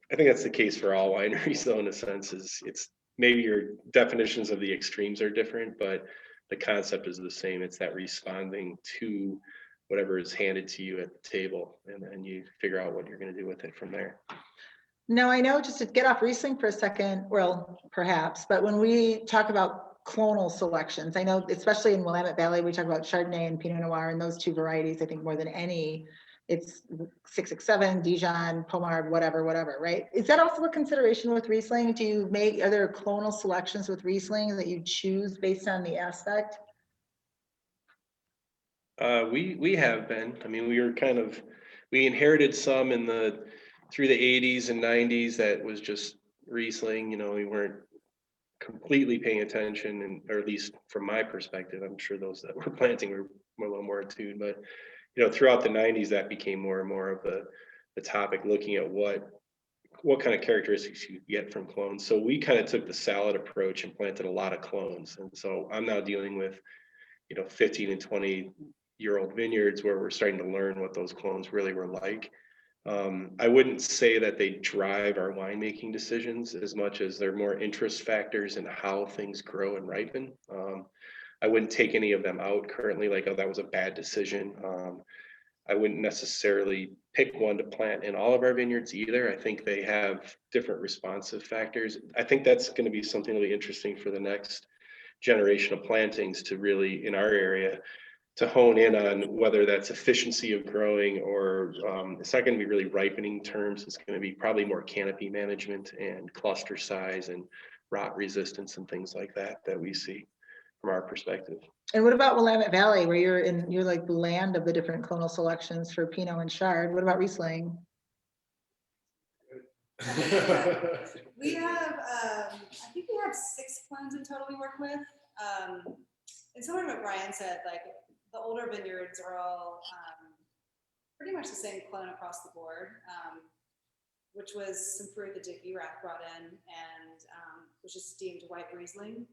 that's the case for all wineries though, in a sense, is it's maybe your definitions of the extremes are different, but the concept is the same. It's that responding to whatever is handed to you at the table, and then you figure out what you're going to do with it from there. No, I know, just to get off Riesling for a second, well, perhaps, but when we talk about clonal selections, I know, especially in Willamette Valley, we talk about Chardonnay and Pinot Noir and those two varieties, I think more than any. It's 667, Dijon, Pommard, whatever, right? Is that also a consideration with Riesling? Are there clonal selections with Riesling that you choose based on the aspect? We have been. I mean, we inherited some through the 80s and 90s that was just Riesling. We weren't completely paying attention, or at least from my perspective, I'm sure those that were planting were a little more attuned, but throughout the 90s, that became more and more of the topic, looking at what kind of characteristics you get from clones. So we kind of took the salad approach and planted a lot of clones. And so I'm now dealing with, 15 and 20-year-old vineyards where we're starting to learn what those clones really were like. I wouldn't say that they drive our winemaking decisions as much as they're more interest factors in how things grow and ripen. I wouldn't take any of them out currently, like, oh, that was a bad decision. I wouldn't necessarily pick one to plant in all of our vineyards either. I think they have different responsive factors. I think that's going to be something really interesting for the next generation of plantings to really, in our area, to hone in on whether that's efficiency of growing or it's not going to be really ripening terms. It's going to be probably more canopy management and cluster size and rot resistance and things like that that we see from our perspective. And what about Willamette Valley, where you're like the land of the different clonal selections for Pinot and Chard? What about Riesling? We have, I think we have 6 clones in total we work with. And similar to what Bryan said, like the older vineyards are all pretty much the same clone across the board, which was some fruit that Dick Urath brought in and which is steamed white Riesling.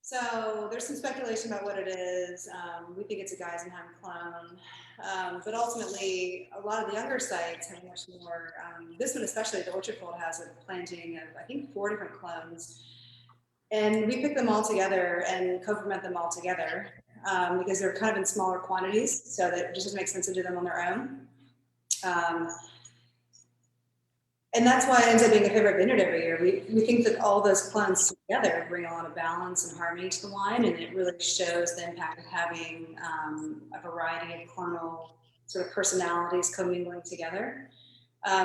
So there's some speculation about what it is. We think it's a Geisenheim clone, but ultimately a lot of the younger sites have much more, this one especially, the Orchard Fold has a planting of I think 4 different clones. And we pick them all together and co-ferment them all together because they're kind of in smaller quantities, so that it just doesn't make sense to do them on their own. And that's why it ends up being a favorite vineyard every year. We think that all those clones together bring a lot of balance and harmony to the wine, and it really shows the impact of having a variety of clonal sort of personalities commingling together.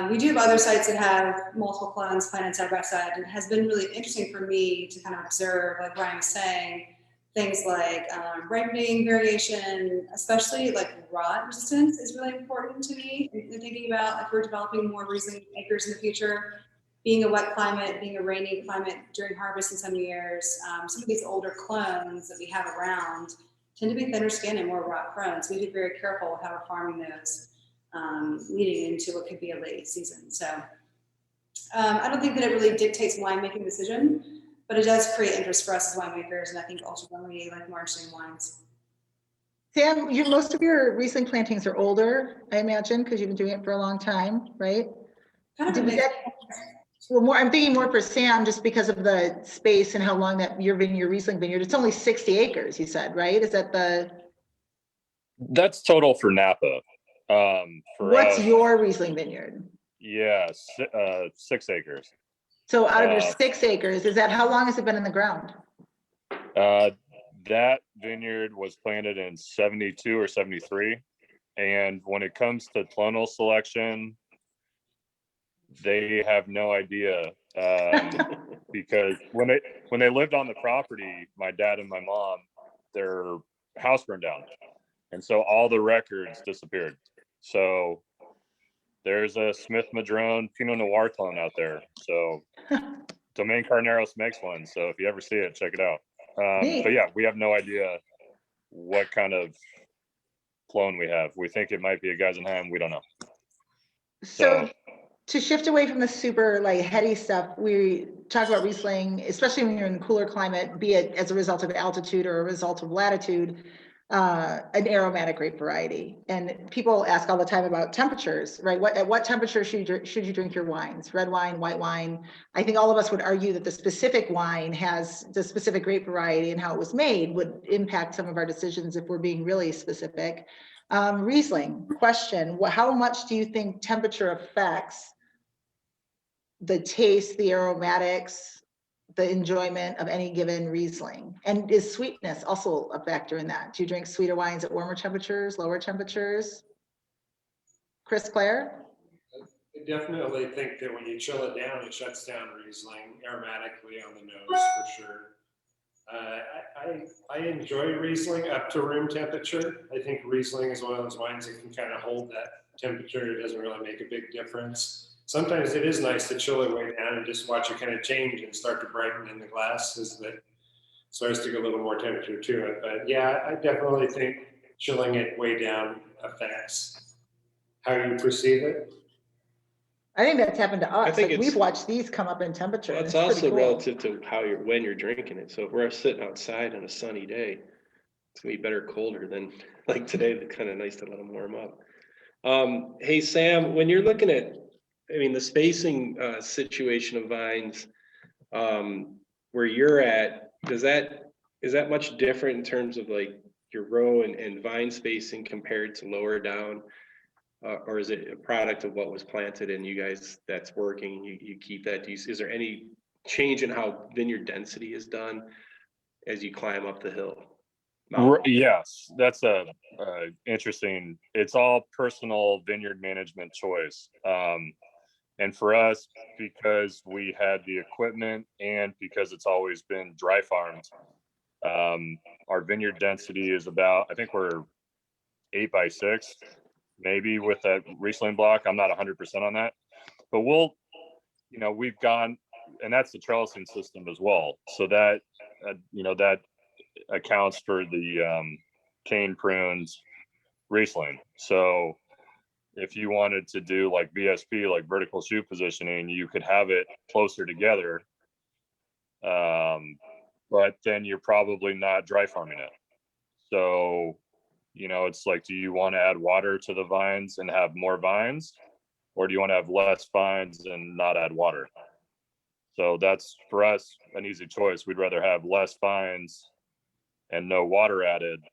We do have other sites that have multiple clones planted side by side, and it has been really interesting for me to kind of observe, like Bryan was saying, things like ripening variation, especially like rot resistance is really important to me in thinking about if we're developing more Riesling acres in the future. Being a wet climate, being a rainy climate during harvest in some years, some of these older clones that we have around tend to be thinner skinned and more rot prone. So we have to be very careful with how we're farming those leading into what could be a late season. So I don't think that it really dictates winemaking decision, but it does create interest for us as winemakers, and I think ultimately like more interesting wines. Sam, most of your Riesling plantings are older, I imagine, because you've been doing it for a long time, right? Kind of a mix. Well, I'm thinking more for Sam, just because of the space and how long that your Riesling vineyard. It's only 60 acres, you said, right? Is that That's total for Napa. What's your Riesling vineyard? Yeah, 6 acres. So out of your 6 acres, how long has it been in the ground? That vineyard was planted in 72 or 73. And when it comes to clonal selection, they have no idea. Because when they lived on the property, my dad and my mom, their house burned down. And so all the records disappeared. So there's a Smith-Madrone Pinot Noir clone out there. So Domaine Carneros makes one. So if you ever see it, check it out. But yeah, we have no idea what kind of clone we have. We think it might be a Geisenheim. We don't know. So to shift away from the super like heady stuff, we talk about Riesling, especially when you're in a cooler climate, be it as a result of altitude or a result of latitude, an aromatic grape variety. And people ask all the time about temperatures, right? At what temperature should you drink your wines? Red wine, white wine? I think all of us would argue that the specific wine has the specific grape variety and how it was made would impact some of our decisions if we're being really specific. Riesling, question, how much do you think temperature affects the taste, the aromatics, the enjoyment of any given Riesling? And is sweetness also a factor in that? Do you drink sweeter wines at warmer temperatures, lower temperatures? Chris Clare? I definitely think that when you chill it down, it shuts down Riesling aromatically on the nose for sure. I enjoy Riesling up to room temperature. I think Riesling is one of those wines that can kind of hold that temperature. It doesn't really make a big difference. Sometimes it is nice to chill it way down and just watch it kind of change and start to brighten in the glass as it starts to get a little more temperature to it. But yeah, I definitely think chilling it way down affects how you perceive it. I think that's happened to us. I think we've watched these come up in temperature. Well, it's pretty also cool. relative to when you're drinking it. So if we're sitting outside on a sunny day, it's gonna be better colder than like today. It's kind of nice to let them warm up. Hey, Sam, when you're looking at, I mean, the spacing situation of vines, where you're at, is that much different in terms of like your row and vine spacing compared to lower down? Or is it a product of what was planted and you guys, that's working, you keep that? Is there any change in how vineyard density is done as you climb up the hill? Yes, that's a interesting. It's all personal vineyard management choice. And for us, because we had the equipment and because it's always been dry farmed, our vineyard density is about, I think we're 8x6, maybe with that Riesling block. I'm not 100% on that, but we've gone, and that's the trellising system as well. So that, that accounts for the cane prunes Riesling. So if you wanted to do like VSP, like vertical shoot positioning, you could have it closer together. But then you're probably not dry farming it. So, it's like, do you want to add water to the vines and have more vines? Or do you want to have less vines and not add water? So that's, for us, an easy choice. We'd rather have less vines and no water added,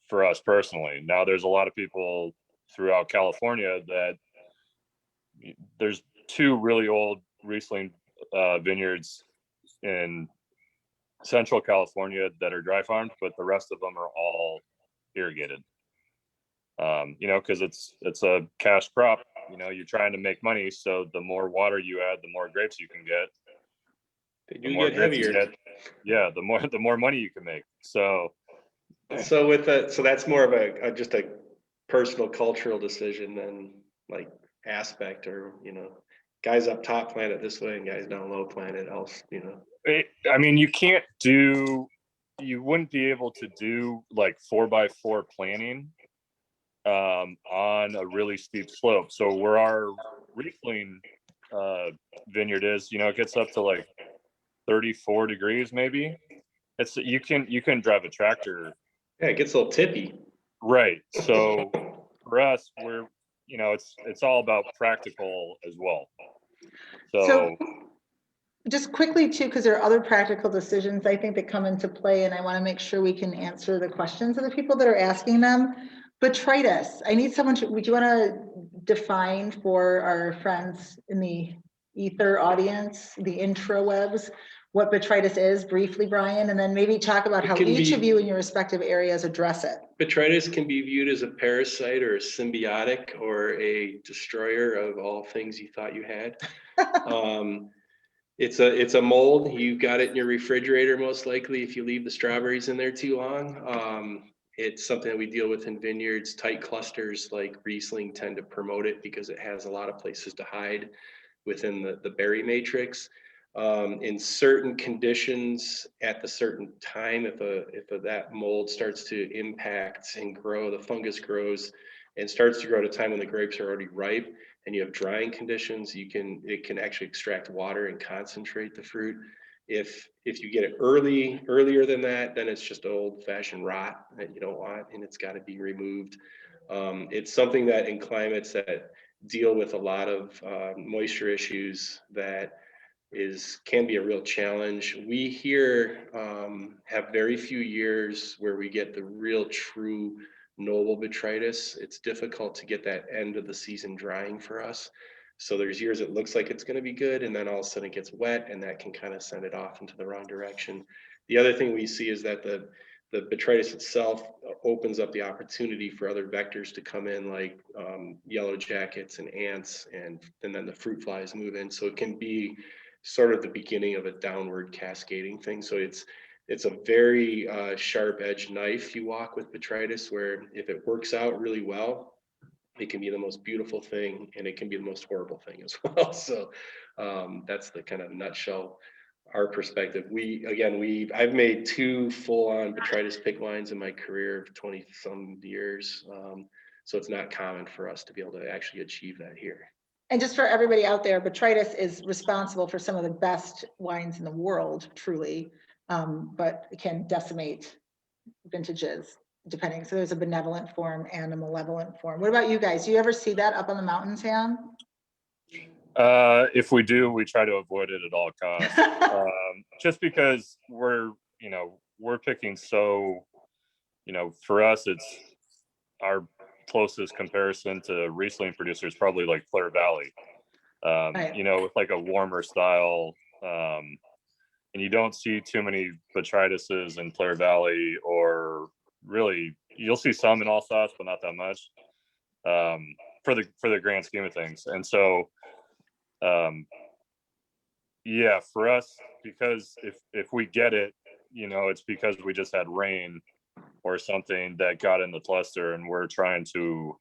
for us personally. Now, there's a lot of people throughout California that there's 2 really old Riesling vineyards in Central California that are dry farmed, but the rest of them are all irrigated. Because it's a cash crop. You're trying to make money, so the more water you add, the more grapes you can get. They do get heavier. The more money you can make. So with that, so that's more of just a personal cultural decision than like aspect, or guys up top plant it this way and guys down low plant it else. I mean, you wouldn't be able to do like 4x4 planting on a really steep slope. So where our Riesling vineyard is, it gets up to like 34 degrees maybe. You can drive a tractor. Yeah, it gets a little tippy. Right. So for us, we're it's all about practical as well. So just quickly too, because there are other practical decisions I think that come into play, and I want to make sure we can answer the questions of the people that are asking them. Botrytis, I need someone would you want to define for our friends in the ether audience, the intrawebs, what botrytis is briefly, Bryan, and then maybe talk about how each of you in your respective areas address it. Botrytis can be viewed as a parasite or a symbiotic or a destroyer of all things you thought you had. It's a mold. You got it in your refrigerator, most likely, if you leave the strawberries in there too long. It's something that we deal with in vineyards. Tight clusters like Riesling tend to promote it because it has a lot of places to hide within the berry matrix. In certain conditions at the certain time, if that mold starts to impact and grow, the fungus grows and starts to grow at a time when the grapes are already ripe and you have drying conditions, it can actually extract water and concentrate the fruit. If you get it earlier than that, then it's just old-fashioned rot that you don't want, and it's got to be removed. It's something that in climates that deal with a lot of moisture issues that can be a real challenge. We here have very few years where we get the real true noble botrytis. It's difficult to get that end of the season drying for us. So there's years it looks like it's going to be good, and then all of a sudden it gets wet, and that can kind of send it off into the wrong direction. The other thing we see is that the botrytis itself opens up the opportunity for other vectors to come in, like yellow jackets and ants, and then the fruit flies move in. So it can be sort of the beginning of a downward cascading thing. So it's a very sharp edged knife you walk with botrytis, where if it works out really well, it can be the most beautiful thing, and it can be the most horrible thing as well. So that's the kind of nutshell, our perspective. I've made 2 full-on botrytis pick lines in my career of 20 some years. So it's not common for us to be able to actually achieve that here. And just for everybody out there, botrytis is responsible for some of the best wines in the world, truly, but it can decimate vintages. depending. So there's a benevolent form and a malevolent form. What about you guys? Do you ever see that up on the mountain, Sam? If we do, we try to avoid it at all costs. Just because we're picking for us, it's our closest comparison to Riesling producers, probably like Clare Valley, Right. with like a warmer style. And you don't see too many Botrytis in Clare Valley, or really you'll see some in Alsace, but not that much, for the grand scheme of things. And so, yeah, for us, because if we get it, it's because we just had rain or something that got in the cluster, and we're trying to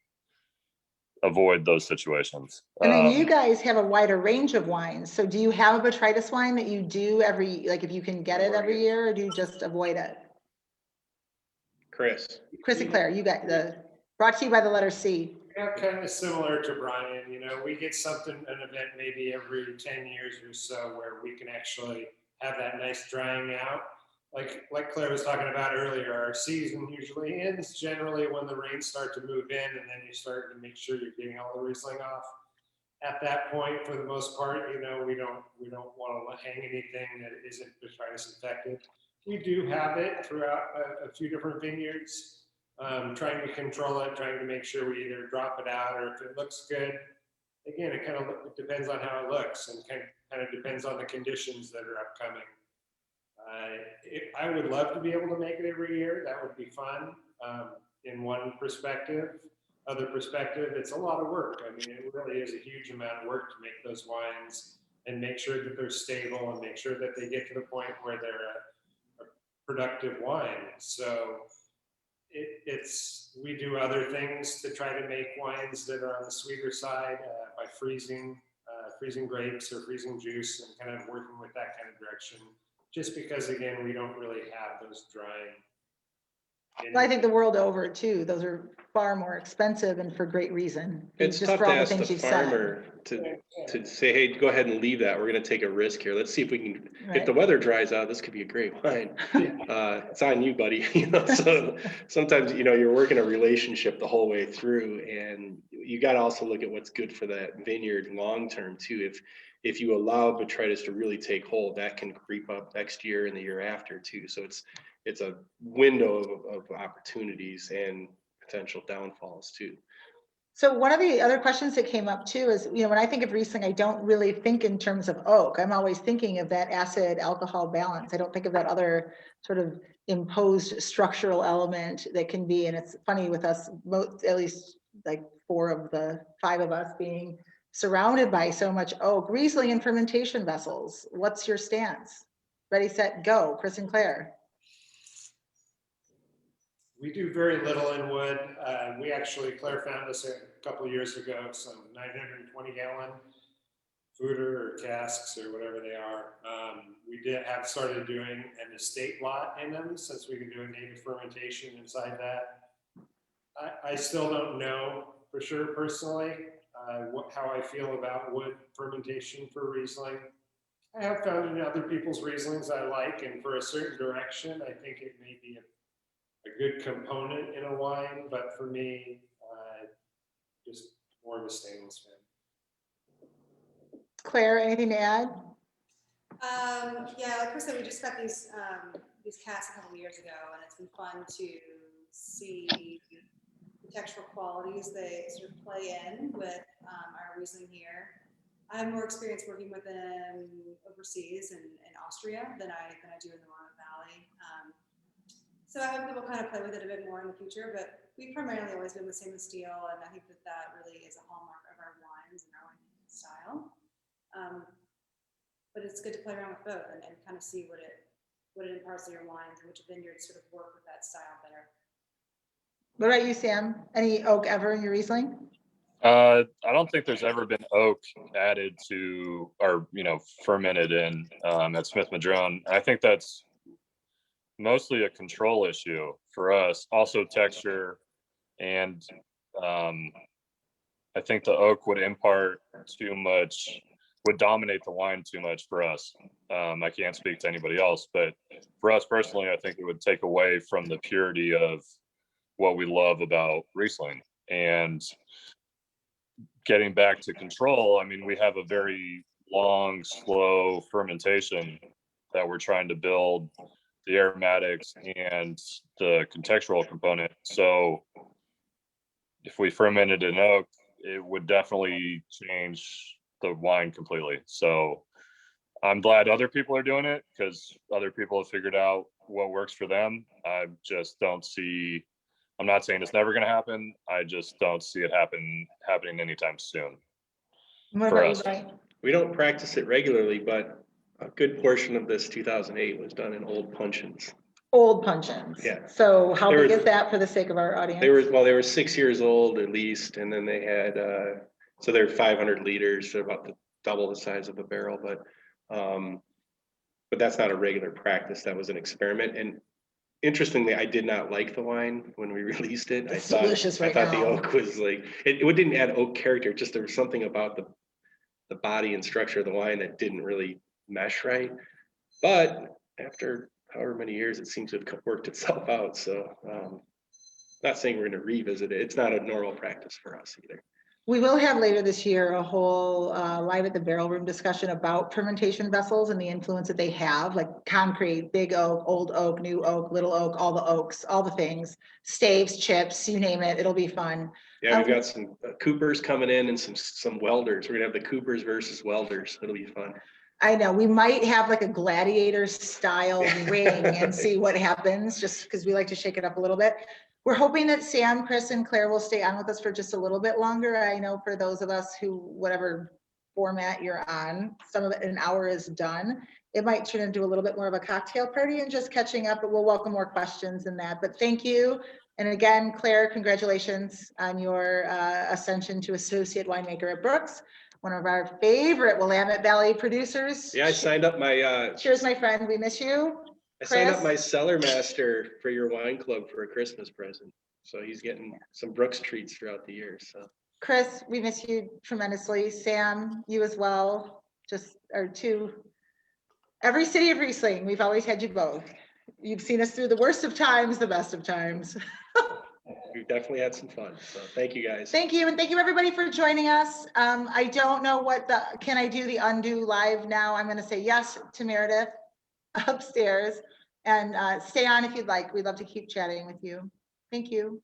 avoid those situations. And then you guys have a wider range of wines. So do you have a Botrytis wine that you do if you can get it every year, or do you just avoid it? Chris and Claire, you got brought to you by the letter C. Yeah, kind of similar to Bryan. We get an event maybe every 10 years or so where we can actually have that nice drying out. Like Claire was talking about earlier, our season usually ends generally when the rains start to move in, and then you start to make sure you're getting all the Riesling off. At that point, for the most part, we don't want to hang anything that isn't Botrytis infected. We do have it throughout a few different vineyards, trying to control it, trying to make sure we either drop it out, or if it looks good. Again, it depends on how it looks, and kind of depends on the conditions that are upcoming. I would love to be able to make it every year. That would be fun, in one perspective. Other perspective, it's a lot of work. I mean, it really is a huge amount of work to make those wines and make sure that they're stable and make sure that they get to the point where they're a productive wine. So we do other things to try to make wines that are on the sweeter side, by freezing grapes or freezing juice, and kind of working with that kind of direction. Just because, again, we don't really have those drying. Well, I think the world over too, those are far more expensive, and for great reason. It's Just tough for to all the ask things the you've said. farmer to say, hey, go ahead and leave that. We're going to take a risk here. Let's see if we can, if Right. the weather dries out, this could be a great wine. It's on you, buddy. So sometimes, you're working a relationship the whole way through, and you got to also look at what's good for that vineyard long-term too. If you allow Botrytis to really take hold, that can creep up next year and the year after too. So it's a window of opportunities and potential downfalls too. So one of the other questions that came up too is, when I think of Riesling, I don't really think in terms of oak. I'm always thinking of that acid alcohol balance. I don't think of that other sort of imposed structural element that can be, and it's funny with us, at least like 4 of the 5 of us being surrounded by so much oak. Riesling and fermentation vessels, what's your stance? Ready, set, go. Chris and Claire. We do very little in wood. Claire found us a couple of years ago some 920-gallon fooder or casks or whatever they are. We have started doing an estate lot in them, since we can do a native fermentation inside that. I still don't know for sure personally how I feel about wood fermentation for Riesling. I have found in other people's Rieslings I like, and for a certain direction, I think it may be a good component in a wine, but for me, just more of a stainless fan. Claire, anything to add? Yeah, like Chris said, we just got these casks a couple of years ago, and it's been fun to see the textural qualities they sort of play in with our Riesling here. I have more experience working with them overseas in Austria than I do in the Rhone Valley. So I hope people kind of play with it a bit more in the future, but we've primarily always been with stainless steel, and I think that really is a hallmark of our wines and our wine style. But it's good to play around with both and kind of see what it imparts to your wines, and which vineyards sort of work with that style better. What about you, Sam? Any oak ever in your Riesling? I don't think there's ever been oak added to, or fermented in at Smith-Madrone. I think that's mostly a control issue for us, also texture, and I think the oak would impart too much, would dominate the wine too much for us. I can't speak to anybody else, but for us personally, I think it would take away from the purity of what we love about Riesling. And getting back to control, I mean, we have a very long, slow fermentation that we're trying to build, the aromatics and the contextual component. So if we fermented an oak, it would definitely change the wine completely. So I'm glad other people are doing it because other people have figured out what works for them. I just don't see, I'm not saying it's never going to happen. I just don't see it happening anytime soon. What For about you, us. Brian? We don't practice it regularly, but a good portion of this 2008 was done in old puncheons. Old puncheons. Yeah. So how There big was- is that for the sake of our audience? They were 6 years old at least, and then they had, so they're 500 liters, they're about double the size of a barrel, but that's not a regular practice. That was an experiment. And interestingly, I did not like the wine when we released it. It's delicious right I thought the now. oak was like, it didn't add oak character, just there was something about the body and structure of the wine that didn't really mesh right. But after however many years, it seems to have worked itself out. So not saying we're going to revisit it. It's not a normal practice for us either. We will have later this year a whole live at the barrel room discussion about fermentation vessels and the influence that they have, like concrete, big oak, old oak, new oak, little oak, all the oaks, all the things, staves, chips, you name it. It'll be fun. Yeah, we've got some Coopers coming in and some welders. We're gonna have the Coopers versus welders. It'll be fun. I know we might have like a gladiator style ring and see what happens, just because we like to shake it up a little bit. We're hoping that Sam, Chris, and Claire will stay on with us for just a little bit longer. I know for those of us who, whatever format you're on, some of it, an hour is done. It might turn into a little bit more of a cocktail party and just catching up, but we'll welcome more questions in that. But thank you. And again, Claire, congratulations on your ascension to associate winemaker at Brooks, one of our favorite Willamette Valley producers. Yeah, I signed up my Cheers, my friend. We miss you. I signed up Chris? my cellar master for your wine club for a Christmas present. So he's getting some Brooks treats throughout the year. So Chris, we miss you tremendously. Sam, you as well. Just our two. Every city of Riesling, we've always had you both. You've seen us through the worst of times, the best of times. we've definitely had some fun. So thank you guys. Thank you, and thank you everybody for joining us. I don't know can I do the undo live now? I'm gonna say yes to Meredith upstairs, and stay on if you'd like. We'd love to keep chatting with you. Thank you.